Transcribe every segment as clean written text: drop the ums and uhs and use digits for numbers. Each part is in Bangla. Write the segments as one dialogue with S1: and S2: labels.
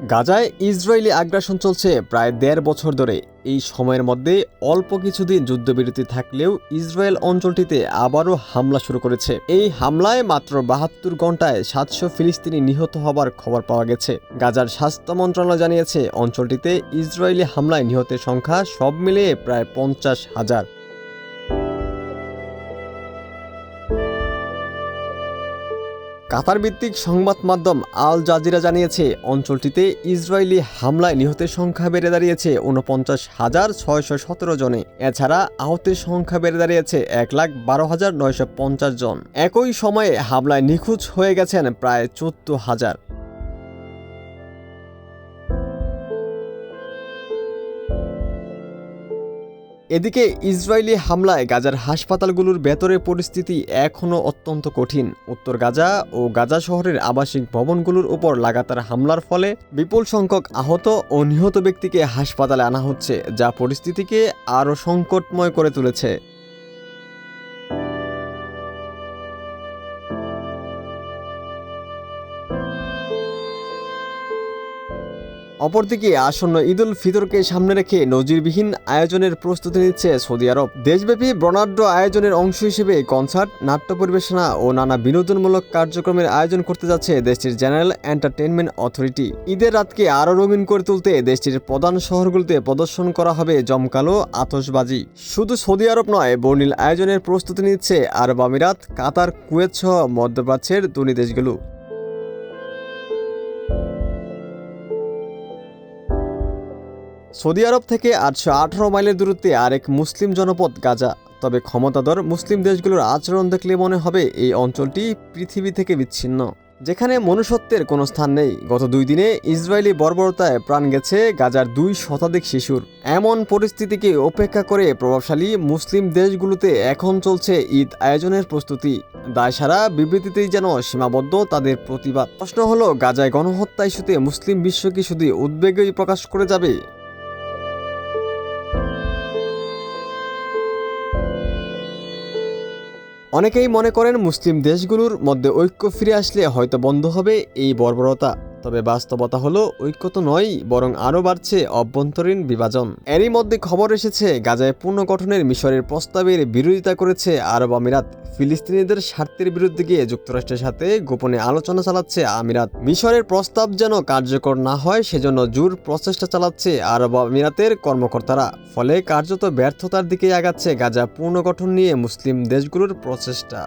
S1: গাজায় ইসরায়েলি আগ্রাসন চলছে প্রায় ১.৫ বছর ধরে। এই সময়ের মধ্যে অল্প কিছুদিন যুদ্ধবিরতি থাকলেও ইসরায়েল অঞ্চলটিতে আবারও হামলা শুরু করেছে। এই হামলায় মাত্র ৭২ ঘন্টায় ৭০০ ফিলিস্তিনি নিহত হবার খবর পাওয়া গেছে। গাজার স্বাস্থ্য মন্ত্রণালয় জানিয়েছে, অঞ্চলটিতে ইসরায়েলি হামলায় নিহতের সংখ্যা সব মিলিয়ে প্রায় ৫০,০০০। কাতার ভিত্তিক সংবাদ মাধ্যম আল জাজিরা জানিয়েছে, অঞ্চলটিতে ইসরায়েলি হামলায় নিহতের সংখ্যা বেড়ে দাঁড়িয়েছে ৪৯,৬১৭ জনে। এছাড়া আহতের সংখ্যা বেড়ে দাঁড়িয়েছে ১,১২,৯৫০ জন। একই সময়ে হামলায় নিখোঁজ হয়ে গেছেন প্রায় ১৪,০০০। এদিকে ইসরায়েলি হামলায় গাজার হাসপাতালগুলোর ভেতরের পরিস্থিতি এখনও অত্যন্ত কঠিন। উত্তর গাজা ও গাজা শহরের আবাসিক ভবনগুলোর উপর লাগাতার হামলার ফলে বিপুল সংখ্যক আহত ও নিহত ব্যক্তিকে হাসপাতালে আনা হচ্ছে, যা পরিস্থিতিকে আরও সংকটময় করে তুলেছে। অপরদিকে আসন্ন ঈদ উল ফিতরকে সামনে রেখে নজিরবিহীন আয়োজনের প্রস্তুতি নিচ্ছে সৌদি আরব। দেশব্যাপী বর্ণাঢ্য আয়োজনের অংশ হিসেবে কনসার্ট, নাট্য পরিবেশনা ও নানা বিনোদনমূলক কার্যক্রমের আয়োজন করতে যাচ্ছে দেশটির জেনারেল এন্টারটেইনমেন্ট অথরিটি। ঈদের রাতকে আরও রঙিন করে তুলতে দেশটির প্রধান শহরগুলোতে প্রদর্শন করা হবে জমকালো আতশবাজি। শুধু সৌদি আরব নয়, বর্ণিল আয়োজনের প্রস্তুতি নিচ্ছে আরব আমিরাত, কাতার, কুয়েত সহ মধ্যপ্রাচ্যের ধনী দেশগুলো। সৌদি আরব থেকে ৮১৮ মাইলের দূরত্বে আরেক মুসলিম জনপদ গাজা। তবে ক্ষমতাধর মুসলিম দেশগুলোর আচরণ দেখলে মনে হবে এই অঞ্চলটি পৃথিবী থেকে বিচ্ছিন্ন, যেখানে মনুষ্যত্বের কোনো স্থান নেই। গত ২ দিনে ইসরায়েলি বর্বরতায় প্রাণ গেছে গাজার ২ শতাধিক শিশুর। এমন পরিস্থিতিকে উপেক্ষা করে প্রভাবশালী মুসলিম দেশগুলোতে এখন চলছে ঈদ আয়োজনের প্রস্তুতি। দায়সারা বিবৃতিতেই যেন সীমাবদ্ধ তাদের প্রতিবাদ। প্রশ্ন হলো, গাজায় গণহত্যা ইস্যুতে মুসলিম বিশ্ব কি শুধু উদ্বেগই প্রকাশ করে যাবে? অনেকেই মনে করেন মুসলিম দেশগুলোর মধ্যে ঐক্য ফিরে আসলে হয়তো বন্ধ হবে এই বর্বরতা। তবে বাস্তবতা হলো, ঐক্য তো নয়, বরং আরও বাড়ছে অভ্যন্তরীণ বিভাজন। এরই মধ্যে খবর এসেছে, গাজায় পুনর্গঠনের মিশরের প্রস্তাবের বিরোধিতা করেছে আরব আমিরাত। ফিলিস্তিনিদের স্বার্থের বিরুদ্ধে গিয়ে যুক্তরাষ্ট্রের সাথে গোপনে আলোচনা চালাচ্ছে আমিরাত। মিশরের প্রস্তাব যেন কার্যকর না হয় সেজন্য জোর প্রচেষ্টা চালাচ্ছে আরব আমিরাতের কর্মকর্তারা। ফলে কার্যত ব্যর্থতার দিকে আগাচ্ছে গাজা পুনর্গঠন নিয়ে মুসলিম দেশগুলোর প্রচেষ্টা।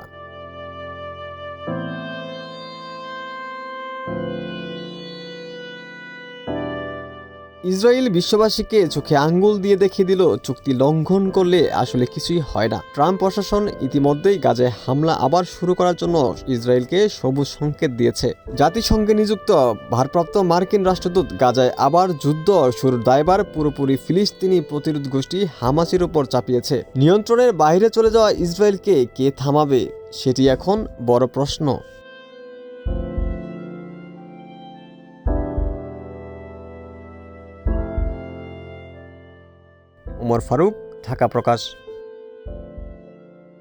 S1: ইসরায়েল বিশ্ববাসীকে চোখে আঙ্গুল দিয়ে দেখিয়ে দিল, চুক্তি লঙ্ঘন করলে আসলে কিছুই হয় না। ট্রাম্প প্রশাসন ইতিমধ্যেই গাজায় হামলা আবার শুরু করার জন্য ইসরায়েলকে সবুজ সংকেত দিয়েছে। জাতিসংঘে নিযুক্ত ভারপ্রাপ্ত মার্কিন রাষ্ট্রদূত গাজায় আবার যুদ্ধ শুরুর দায়ভার পুরোপুরি ফিলিস্তিনি প্রতিরোধ গোষ্ঠী হামাসের উপর চাপিয়েছে। নিয়ন্ত্রণের বাইরে চলে যাওয়া ইসরায়েলকে কে থামাবে, সেটি এখন বড় প্রশ্ন। ওমর ফারুক, ঢাকা প্রকাশ।